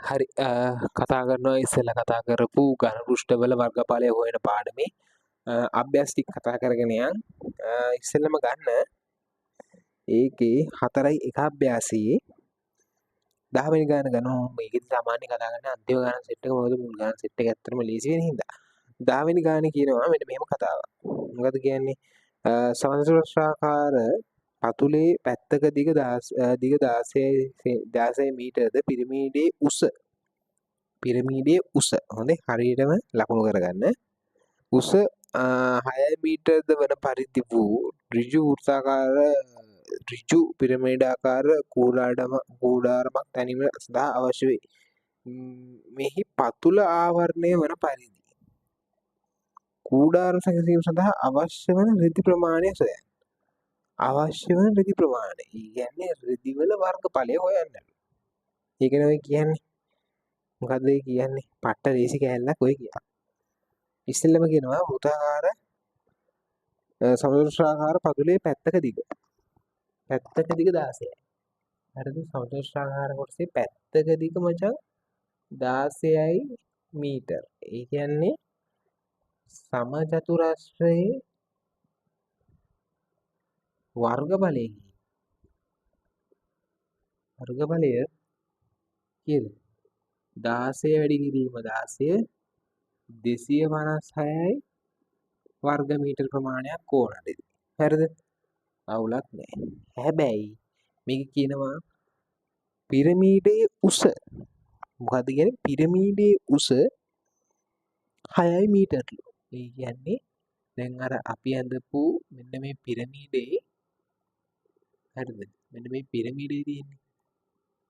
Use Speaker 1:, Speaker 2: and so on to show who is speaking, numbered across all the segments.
Speaker 1: හරි කතා කරනවා ඉස්සෙල්ලා කතා කරපු ඝන පෘෂ්ඨවල වර්ගඵලය හොයන පාඩමේ අභ්‍යාස ටික කතා කරගෙන යන්. ඉස්සෙල්ලම ගන්න ඒකේ 4යි 1 අභ්‍යාසයේ 10 වෙනි ගාන ගන්නවා. මේකෙදි සාමාන්‍ය කතා කරන්නේ අන්තිම ගාන සෙට් එක මොකද මුල් ගාන සෙට් එක ඇත්තටම ලේසි වෙන හින්දා. 10 වෙනි ගානේ කියනවා මෙන්න මෙහෙම කතාවක්. මොකද කියන්නේ සමචතුරස්‍රාකාර පතුලේ පැත්තක දිග 16 මීටරද පිරමීඩයේ උස හොඳේ හරියටම ලකුණු කරගන්න. උස 6 මීටර්ද වන පරිදි වූ ඍජු පිරමීඩාකාර කූඩාරමක් තැනීම සඳහා අවශ්‍ය වේ. මෙහි පතුල ආවරණය වන පරිදි කූඩාරම සැකසීම සඳහා අවශ්‍ය වන රිදි ප්‍රමාණය සොයන්න. අවශ්‍ය වන රිදි ප්‍රමාණය. ඒ කියන්නේ රිදි වල වර්ගඵලය හොයන්න. ඒක නෙවෙයි කියන්නේ. මොකද්ද ඒ කියන්නේ? පට්ට ලේසි කෑල්ලක් ඔය කියන්නේ. ඉස්සෙල්ලම කියනවා වෘත්තාකාර සමචතුරාකාර පතුලේ පැත්තක දිග 16යි. හරිද? සමචතුරාකාර කොටසේ පැත්තක දිග මචං 16යි මීටර. ඒ කියන්නේ සමචතුරස්‍රයේ වර්ගඵලය කීයද? 16 වැඩි කිරීම 16 256යි වර්ග මීටර ප්‍රමාණයක් ඕනද? හරිද? අවුලක් නැහැ. හැබැයි මේක කියනවා පිරමීඩයේ උස. මොකද්ද කියන්නේ? පිරමීඩයේ උස 6යි මීටර්ලු. ඒ කියන්නේ දැන් අර අපි අඳපු මෙන්න මේ පිරමීඩයේ හරිද? මෙන්න මේ පිරමීඩයේ තියෙන්නේ.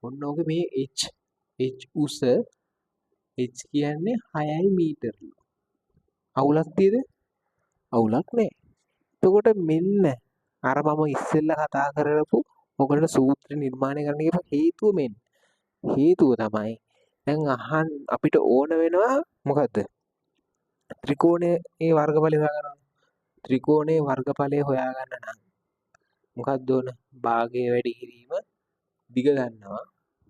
Speaker 1: ඔන්න ඕක මේ h උස h කියන්නේ 6යි මීටර්ලු. අවුලක් තියද? අවුලක් නැහැ. එතකොට මෙන්න අර මම ඉස්සෙල්ලා කතා කරපු මොකටද සූත්‍ර නිර්මාණය කරන්න කියපු හේතුව මෙන්න. හේතුව තමයි දැන් අපිට ඕන වෙනවා මොකද්ද? ත්‍රිකෝණයේ වර්ගඵලය හොයාගන්න. ත්‍රිකෝණයේ වර්ගඵලය හොයාගන්න නම් මොකක්ද ඕන? භාගය වැඩි කිරීම දිග ගන්නවා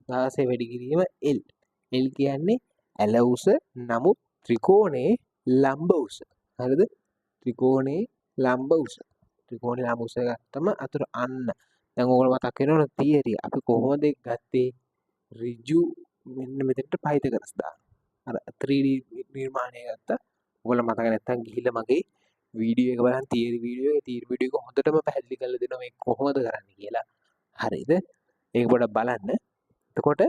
Speaker 1: 16 වැඩි කිරීම L. L කියන්නේ ඇල උස නමුත් ත්‍රිකෝණයේ ලම්බ උස. හරිද? ත්‍රිකෝණයේ ලම්බ උස. ත්‍රිකෝණයේ ලම්බ උස ගත්තම අතර අන්න දැන් ඕගොල්ලෝ මතක් වෙනවනේ තියරි. අපි කොහොමද ගත්තේ? ඍජු මෙන්න මෙතනට පයිතගරස් දාන. අර 3D නිර්මාණය ගත්තා. ඔයගොල්ලෝ මතක නැත්තම් ගිහිල්ලා මගේ වීඩියෝ එක බලන්න තියරි වීඩියෝ එක හොඳටම පැහැදිලි කරලා දෙනවා මේ කොහොමද කරන්නේ කියලා. හරිද? ඒක පොඩ්ඩක් බලන්න. එතකොට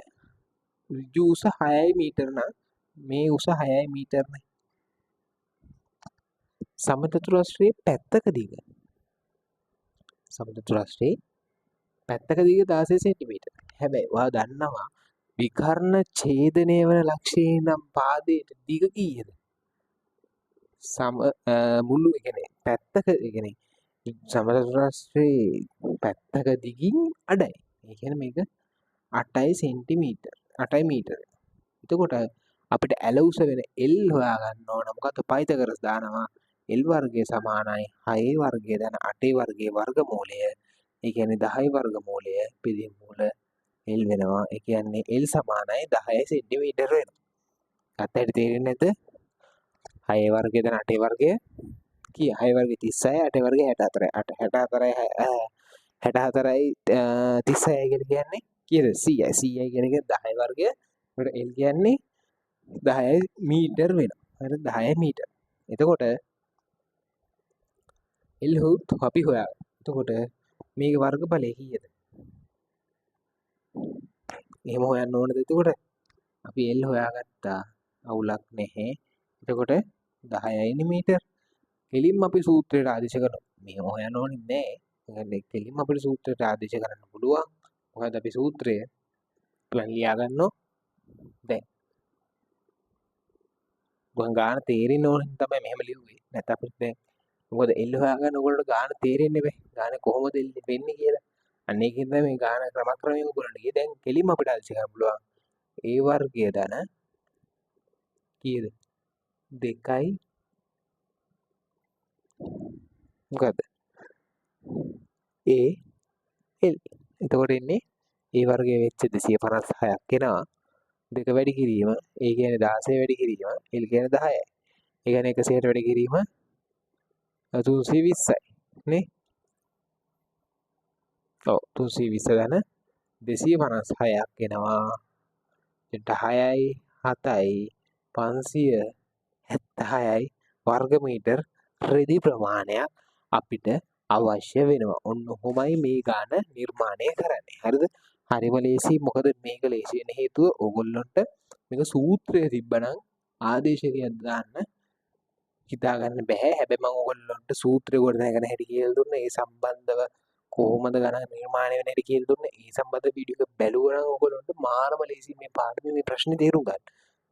Speaker 1: ඍජු උස 6යි මීටර නම් මේ උස 6යි මීටරනේ. සමචතුරස්‍රයේ පැත්තක දිග. සමචතුරස්‍රයේ පැත්තක දිග 16 සෙන්ටිමීටර. හැබැයි ඔයා දන්නවා විකර්ණ ඡේදනය වන ලක්ෂයේ නම් පාදයට දිග කීයද? මුළු ඒ කියන්නේ පැත්තක ඒ කියන්නේ සමචතුරස්‍රයේ පැත්තක දිගින් අඩයි. ඒ කියන්නේ මේක 8යි සෙන්ටිමීටර 8යි මීටර. එතකොට අපිට ඇල උස වෙන L හොයාගන්න ඕන. මොකද පයිතගරස් දානවා L වර්ගය සමානයි 6 වර්ගය දන 8 වර්ගයේ වර්ගමූලය. ඒ කියන්නේ 10 වර්ගමූලය පිළිම මූල L වෙනවා. ඒ කියන්නේ L සමානයි 10 සෙන්ටිමීටර වෙනවා. අතට තේරෙන්නේ නැද්ද? 6 වර්ගය දන 8 වර්ගය කී 6 වර්ගය 36 8 වර්ගය 64යි 64යි 36යි කියන්නේ කීයද 100යි 100යි කියන එක 10 වර්ගය. ඒකට L කියන්නේ 10 මීටර වෙනවා. හරිද? 10 මීටර. එතකොට L අපි හොයාගන්න. එතකොට මේකේ වර්ගඵලය කීයද? එහෙම හොයන්න ඕනද? එතකොට අපි L හොයාගත්තා. අවුලක් නැහැ. එතකොට 10යි මීටර. කෙලින්ම අපි සූත්‍රයට ආදේශ කරනවා. මේක හොයන්න ඕනේ නැහැ. කෙලින්ම අපිට සූත්‍රයට ආදේශ කරන්න පුළුවන්. මොකද අපි සූත්‍රය plan ලියා ගන්නවා. දැන් ගුවන් ගාන තේරෙන්න ඕන තමයි මෙහෙම ලිව්වේ. නැත්නම් අපිට දැන් මොකද L හොයාගන්න ඕගොල්ලෝ ගාන තේරෙන්නේ නැහැ. ගාන කොහොමද වෙන්නේ කියලා. අන්න ඒකෙන් තමයි මේ ගාන ක්‍රමක්‍රමයෙන් ඔයගොල්ලන්ට ගියේ. දැන් කෙලින්ම අපිට ආදේශ කරන්න පුළුවන්. A වර්ගය දන කීයද? 2යි මොකද්ද? A L. එතකොට එන්නේ A වර්ගය වෙච්ච 256ක් එනවා. 2 වැඩි කිරීම ඒ කියන්නේ 16 වැඩි කිරීම L කියන්නේ 10යි. ඒ කියන්නේ 100ට වැඩි කිරීම 320යි නේ. ඔව් 320 ධන 256ක් එනවා. 10යි 7යි 576යි වර්ග මීටර් රෙදි ප්‍රමාණයක් අපිට අවශ්‍ය වෙනවා. ඔන්න ඔහොමයි මේ ගාන නිර්මාණය කරන්නේ. හරිද? හරිම ලේසි. මොකද මේක ලේසි වෙන හේතුව ඕගොල්ලන්ට මේක සූත්‍රය තිබ්බනම් ආදේශකයක් දාන්න හිතා ගන්න බෑ. හැබැයි මම ඕගොල්ලන්ට සූත්‍රය ගොඩනගන හැටි කියලා දුන්නා. ඒ සම්බන්ධව කොහොමද ගණන් නිර්මාණය වෙන හැටි කියලා දුන්නා. ඒ සම්බන්ධ වීඩියෝ එක බැලුවා නම් ඕගොල්ලන්ට මාරම ලේසි මේ පාඩමේ මේ ප්‍රශ්නේ තේරුම් ගන්න.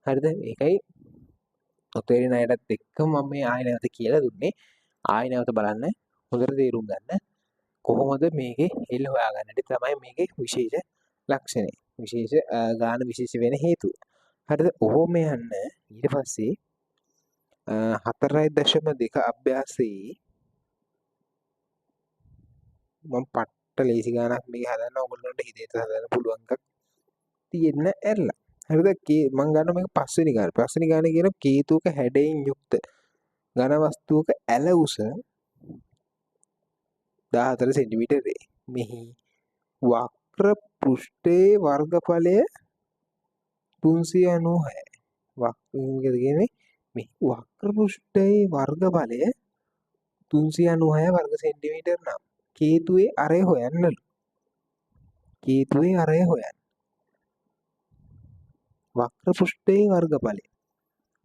Speaker 1: හරිද? ඒකයි ඔතේරින අයටත් එක්ක මම මේ ආයෙ නැවත කියලා දුන්නේ. ආයෙ නැවත බලන්න හොඳට තේරුම් ගන්න. කොහොමද මේකේ එල් හොයාගන්නට තමයි මේකේ විශේෂ ලක්ෂණය. විශේෂ ගාන විශේෂ වෙන හේතුව. හරිද? ඔහොම යන්න ඊට පස්සේ 4.2 අභ්‍යාසයේ මම පට්ට ලේසි ගානක් මේක හදන්න ඔයගොල්ලන්ට හිතේට හදන්න පුළුවන් එකක් තියෙන්න ඇරලා. හරිද? මම ගන්න මේක පස්වෙනි ගාන. පස්වෙනි ගාන කියන කේතුක හැඩයෙන් යුක්ත ඝන වස්තුවක ඇල උස 14 සෙන්ටිමීටර් වේ. මෙහි වක්‍ර පෘෂ්ඨයේ වර්ගඵලය 396යි. වක්‍ර කියන්නේ මේ වක්‍ර පෘෂ්ඨයේ වර්ගඵලය 396 වර්ග සෙන්ටිමීටර් නම් කේතුවේ අරය හොයන්නලු. කේතුවේ අරය හොයන්න. වක්‍ර පෘෂ්ඨයේ වර්ගඵලය.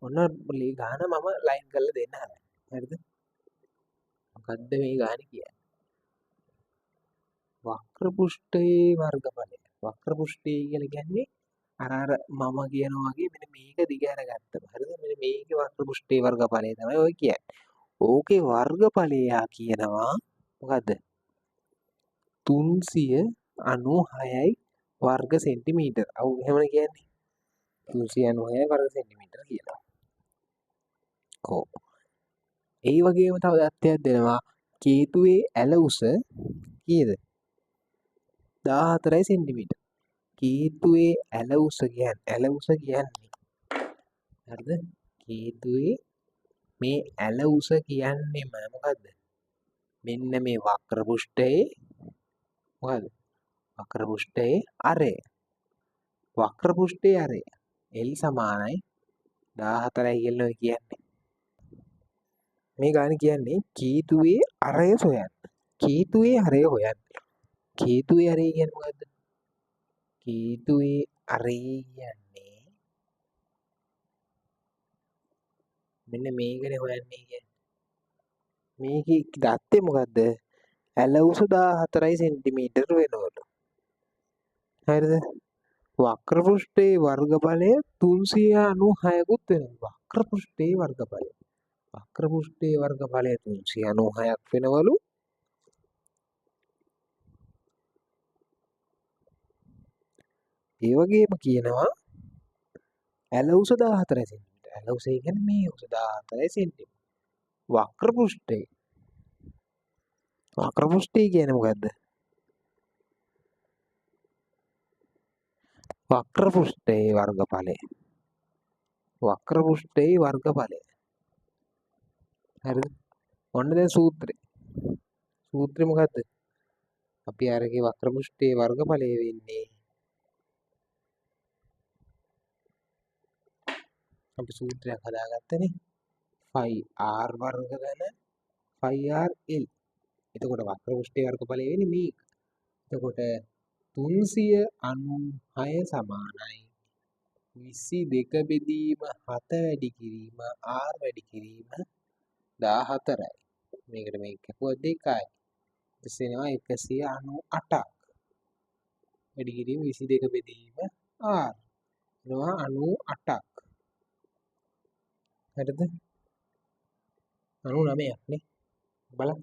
Speaker 1: ඔන්න මේ ගාන මම ලයින් කරලා දෙන්න හදන්නේ. හරිද? මොකද්ද මේ ගාන කියන්නේ? වක්‍ර පෘෂ්ඨයේ වර්ගඵලය. වක්‍ර පෘෂ්ඨය කියලා කියන්නේ අර මම කියනවා වගේ මෙන්න මේක දිග අරගත්තම. හරිද? මෙන්න මේකේ වක්‍ර පෘෂ්ඨයේ වර්ගඵලය තමයි ඔය කියන්නේ. ඕකේ වර්ගඵලය කියනවා මොකද්ද? 396යි වර්ග සෙන්ටිමීටර්. අවු එහෙමනේ කියන්නේ. 396යි වර්ග සෙන්ටිමීටර් කියලා. ඔව්. ඒ වගේම තව தත්ත්වයක් දෙනවා. කේතුවේ ඇල උස කීයද? 14 සෙන්ටිමීටර්. කේතුවේ ඇල උස කියන්නේ හරිද? කේතුවේ මේ ඇල උස කියන්නේම මොකද්ද? මෙන්න මේ වක්‍ර පෘෂ්ඨයේ මොකද්ද? වක්‍ර පෘෂ්ඨයේ අරය. වක්‍ර පෘෂ්ඨයේ අරය L සමානයි 14යි කියලා ඔය කියන්නේ. මේ ගාන කියන්නේ කේතුවේ අරය සොයන්න. කේතුවේ අරය හොයන්න. කේතුවේ අරය කියන්නේ මොකද්ද? කේතුවේ අරය කියන්නේ මෙන්න මේකනේ හොයන්නේ කියන්නේ. මේකේ දත්තේ මොකද්ද? ඇල උස 14 සෙන්ටිමීටර් වෙනවලු. හරිද? වක්‍ර පෘෂ්ඨයේ වර්ගඵලය 396කුත් වෙනවා. වක්‍ර පෘෂ්ඨයේ වර්ගඵලය. වක්‍ර පෘෂ්ඨයේ වර්ගඵලය 396ක් වෙනවලු. ඒ වගේම කියනවා ඇල උස 14 සෙන්ටිමීටර. ඇල උස කියන්නේ මේ උස 14 සෙන්ටිමීටර. වක්‍ර පෘෂ්ඨයේ වක්‍ර පෘෂ්ඨය කියන්නේ මොකද්ද? වක්‍ර පෘෂ්ඨයේ වර්ගඵලය. වක්‍ර පෘෂ්ඨයේ වර්ගඵලය. හරිද? ඔන්න දැන් සූත්‍රය. සූත්‍රය මොකද්ද? අපි අරගේ වක්‍ර පෘෂ්ඨයේ වර්ගඵලය වෙන්නේ අපි සූත්‍රයක් හදාගත්තනේ. 5r වර්ග ධන 5rl. එතකොට වක්‍ර පෘෂ්ඨයේ වර්ගඵලය වෙන්නේ මේක. එතකොට 396 සමානයි 22 බෙදීම 7 වැඩි කිරීම r වැඩි කිරීම 14යි. මේකට මේක කැපුවා 2යි. එසේනවා 198ක්. වැඩි කිරීම 22 බෙදීම r. එනවා 98ක්. හරිද? 99ක් නේ. බලන්න.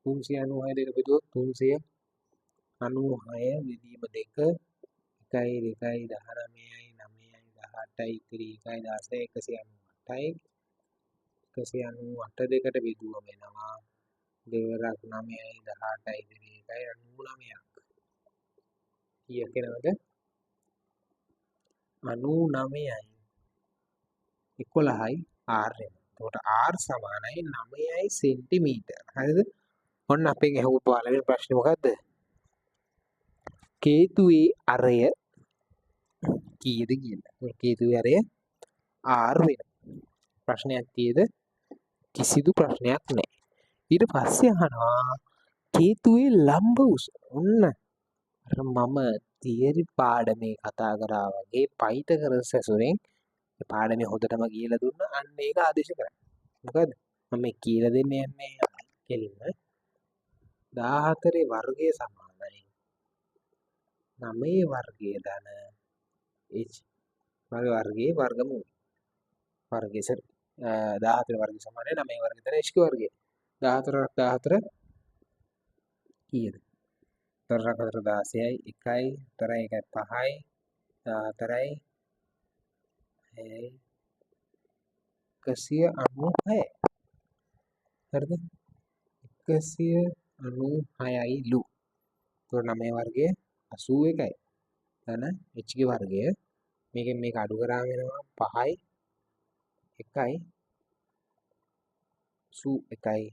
Speaker 1: 396 දෙක බෙදුවොත් 396 බෙදීම 2 1යි 2යි 19යි 9යි 18යි 1යි 16යි 198 දෙකට බෙදුවම එනවා දෙවරක් 9යි 18යි 1යි 99ක්. කීයක් එනවද? 99යි 11යි r එක. එතකොට r සමානයි 9යි සෙන්ටිමීටර්. හරිද? ඔන්න අපෙන් අහුව පළවෙනි ප්‍රශ්නේ මොකද්ද? කේතුවේ අරය කීයද කියලා. කේතුවේ අරය r වෙනවා. ප්‍රශ්නයක් තියෙද? කිසිදු ප්‍රශ්නයක් නැහැ. ඊට පස්සේ අහනවා කේතුවේ ලම්බ උස. ඔන්න අර මම තියරි පාඩමේ කතා කරා වගේ පයිතගරස් ඇසුරෙන් පාඩමේ හොඳටම කියලා දුන්නා. අන්න ඒක ආදේශ කරන්න. මොකද මම මේ කියලා දෙන්න යන්නේ කෙලින්ම 14 වර්ගය සමානයි 9 වර්ගය ධන h වර්ගයේ වර්ගමූල. වර්ගය 14 වර්ගය සමානයි 9 වර්ගය ධන h වර්ගය. 14 කීයද? 14 16යි 1යි 1යි 5යි 14යි 196. හරිද? 196යි ලු. તો 9 වර්ගය 81යි. ධන h ගේ වර්ගය මේකෙන් මේක අඩු කරාම වෙනවා 5යි 1යි 81යි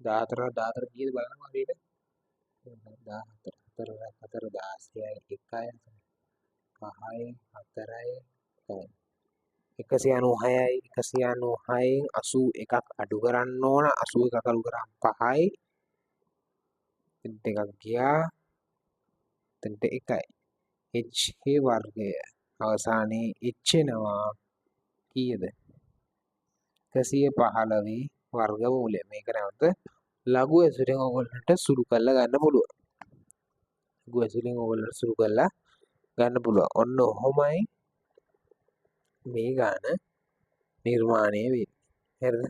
Speaker 1: 14 කීයද බලන්න හරියට 14 16යි 1යි 5යි 4යි 196යි 196න් 81ක් අඩු කරන්න ඕන 81ක් අඩු කරාම 5යි දෙකක් ගියා එතනට 1යි h ගේ වර්ගය අවසානයේ h එනවා කීයද 115 වර්ගමූලය. මේක නැවත ලඝු ඇසුරෙන් ඔයගොල්ලන්ට සුළු කරලා ගන්න පුළුවන්. ලඝු ඇසුරෙන් ඔයගොල්ලන්ට සුළු කරලා ගන්න පුළුවන්. ඔන්න ඔහොමයි මේ ගාන නිර්මාණය වෙන්නේ. හරිද?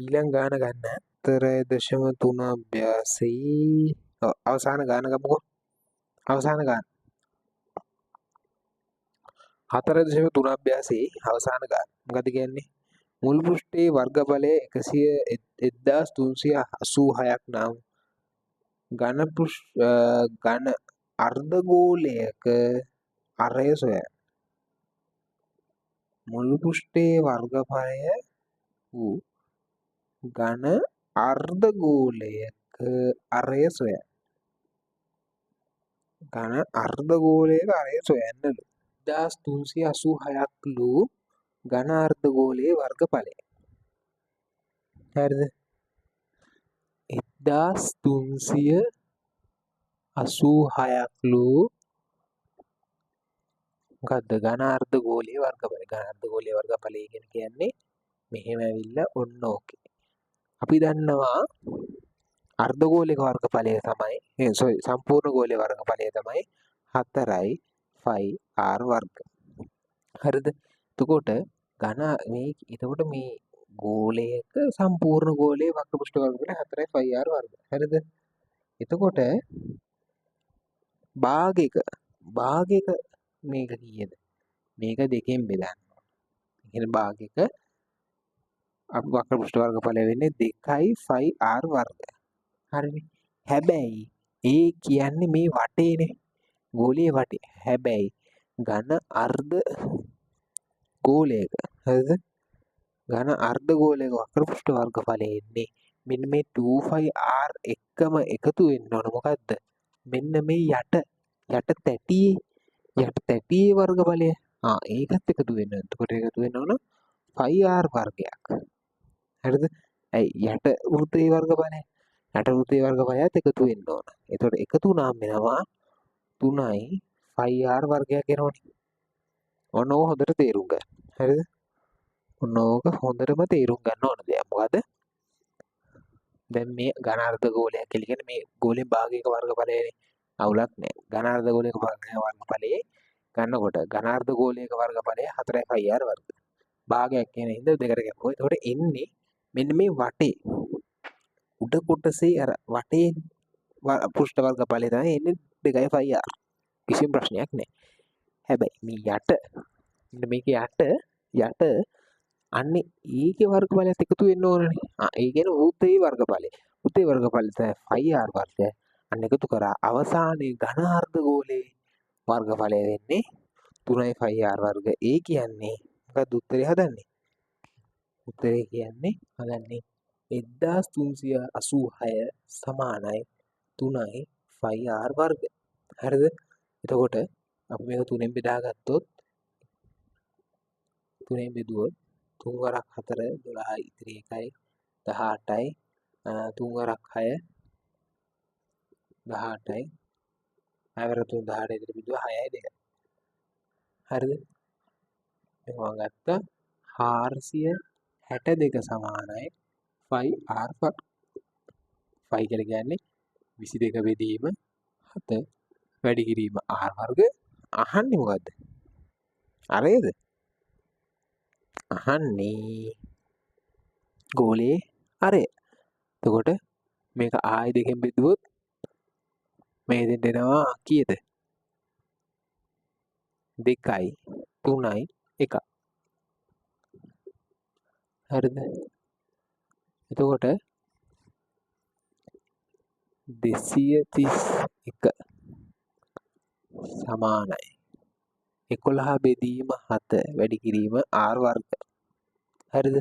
Speaker 1: ඊළඟ ගාන ගන්න 4.3 අභ්‍යාසී අවසාන ගාන ගමුකෝ. අවසාන ගාන 4.3 අභ්‍යාසී අවසාන ගාන. මොකද කියන්නේ? මුල් පෘෂ්ඨයේ වර්ගඵලය 1386ක් නම් ඝන අර්ධගෝලයක අරය සොයන්න. මුල් පෘෂ්ඨයේ වර්ගඵලය වූ ඝන අර්ධගෝලයක අරය සොයන්න. ඝන අර්ධගෝලයක අරය සොයන්නලු. 1386ක් ලු ඝන අර්ධගෝලයේ වර්ගඵලය. හරිද? 1386ක් ලු මොකද්ද ඝන අර්ධගෝලයේ වර්ගඵලය. ඝන අර්ධගෝලයේ වර්ගඵලය කියන්නේ මෙහෙම ඇවිල්ලා ඔන්න ඕකේ. අපි දන්නවා අර්ධගෝලයක වර්ගඵලය තමයි සම්පූර්ණ ගෝලයේ වර්ගඵලය තමයි 4යි 5r වර්ග. හරිද? එතකොට එතකොට මේ ගෝලයක සම්පූර්ණ ගෝලයේ වක්‍ර පෘෂ්ඨ වර්ගඵලය 4යි 5r වර්ග. හරිද? එතකොට භාගයක මේක කීයද? මේක දෙකෙන් බෙදන්න. එහෙනම් භාගයක වක්‍ර පෘෂ්ඨ වර්ගඵලය වෙන්නේ 2යි 5r වර්ග. හරිනේ. හැබැයි ඒ කියන්නේ මේ වටේනේ. ගෝලයේ වටේ. හැබැයි ඝන අර්ධ ගෝලයක. හරිද? ඝන අර්ධ ගෝලයක වක්‍ර පෘෂ්ඨ වර්ගඵලය එන්නේ මෙන්න මේ 2πr එක්කම එකතු වෙන්න ඕන. මොකද්ද? මෙන්න මේ යට තැටියේ වර්ගඵලය. ඒකත් එකතු වෙන්න. එතකොට එකතු වෙන්න ඕන 5r වර්ගයක්. හරිද? ඇයි යට වෘත්තයේ වර්ගඵලය? යට වෘත්තයේ වර්ගඵලයත් එකතු වෙන්න ඕන. එතකොට එකතු වුණාම වෙනවා 3යි 5r වර්ගයක් එනවනේ. ඔන්න ඕක හොඳට තේරුම් ගන්න. හරිද? ඔන්න ඕක හොඳටම තේරුම් ගන්න ඕන දෙයක්. මොකද? දැන් මේ ඝන අර්ධගෝලයක් කියලා කියන්නේ මේ ගෝලයෙන් භාගයක වර්ගඵලයනේ. අවුලක් නැහැ. ඝන අර්ධගෝලයක වර්ගඵලයේ ගන්නකොට ඝන අර්ධගෝලයක වර්ගඵලය 4යි 5r වර්ග. භාගයක් කියන හින්දා දෙකට කැපුවා. එතකොට එන්නේ මෙන්න මේ වටේ උඩ කොටසේ අර වටේ පෘෂ්ඨ වර්ගඵලය තමයි එන්නේ 2යි 5r. කිසිම ප්‍රශ්නයක් නැහැ. හැබැයි මේ මේක යට අන්නේ ඒකේ වර්ගඵලයත් එකතු වෙන්න ඕනනේ. ඒ කියන්නේ වෘත්තයේ වර්ගඵලය. වෘත්තයේ වර්ගඵලය තමයි 5r වර්ගය. අන්න එකතු කරා අවසානයේ ඝන අර්ධගෝලයේ වර්ගඵලය වෙන්නේ 3πr වර්ග. ඒ කියන්නේ මොකක්ද උත්තරේ හදන්නේ? උත්තරේ කියන්නේ හදන්නේ 1386 සමානයි 3πr වර්ග. හරිද? එතකොට අපි මේක 3ෙන් බෙදාගත්තොත් 3ෙන් බෙදුවොත් 3 වරක් 4 12යි ඉතිරි 1යි 18යි 3 වරක් 6 18යි 6 වරක් 3 18 ඉතිරි බෙදුවා 6යි 2යි. හරිද? මම ගත්තා 462 සමානයි 5r වර්ග. 5 කියලා කියන්නේ 22 බෙදීම 7 වැඩි කිරීම r වර්ග. අහන්නේ මොකද්ද? අරේද? අහන්නේ ගෝලයේ අරය. එතකොට මේක ආයි දෙකෙන් බෙදුවොත් මේ දෙන්න එනවා කීයද? 2යි 3යි 1. හරිද? එතකොට 231 සමානයි 11 බෙදීම 7 වැඩි කිරීම r වර්ග. හරිද?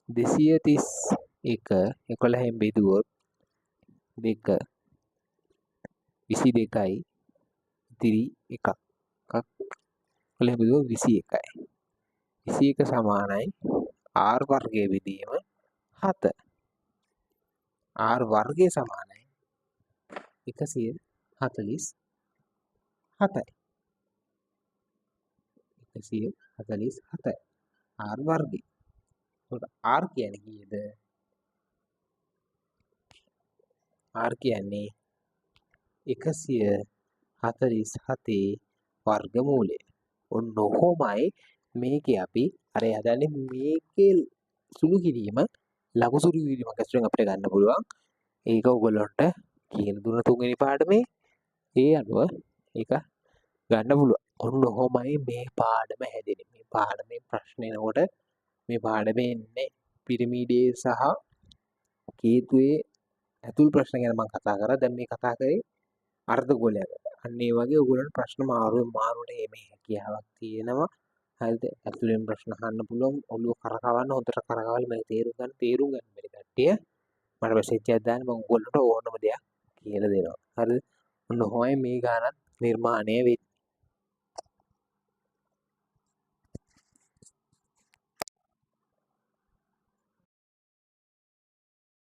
Speaker 1: 231 11න් බෙදුවොත් 2 22යි ඉතිරි 1ක් 11න් බෙදුවොත් 21යි. 21 සමානයි r වර්ගයේ බෙදීම 7. r වර්ගය සමානයි 147යි. 147යි r වර්ගය. එතකොට r කියන්නේ කීයද? r කියන්නේ 147 වර්ගමූලය. ඔන්න ඔහොමයි මේකේ අපි අර හදන්නේ මේකේ සුළු කිරීම ලඝු සුළු කිරීමක් ඇතුළෙන් අපිට ගන්න පුළුවන්. ඒක ඔයගොල්ලන්ට කියලා දුන්න තුන්වෙනි පාඩමේ ඒ අනුව ඒක ගන්න පුළුවන්. ඔන්න ඔහොමයි මේ පාඩම හැදෙන්නේ. මේ පාඩමේ ප්‍රශ්න එනකොට මේ පාඩමේ ඉන්නේ පිරමීඩයේ සහ කේතුවේ ඇතුල් ප්‍රශ්න ගැන මම කතා කරා. දැන් මේ කතා කරේ අර්ධගෝලයක්. අන්න ඒ වගේ ඔයගොල්ලන්ට ප්‍රශ්න මාරුවට එමේ හැකියාවක් තියෙනවා. හරිද? ඇතුලෙන් ප්‍රශ්න අහන්න පුළුවන්. ඔළුව කරකවන්න හොඳට කරකවලා මේක තේරුම් ගන්න බැරි කට්ටිය මට මෙසේජ් එකක් දාන්න මම ඔයගොල්ලන්ට ඕනම දෙයක් කියලා දෙනවා. හරිද? ඔන්න ඔහොමයි මේ ගානක් නිර්මාණය වෙන්නේ.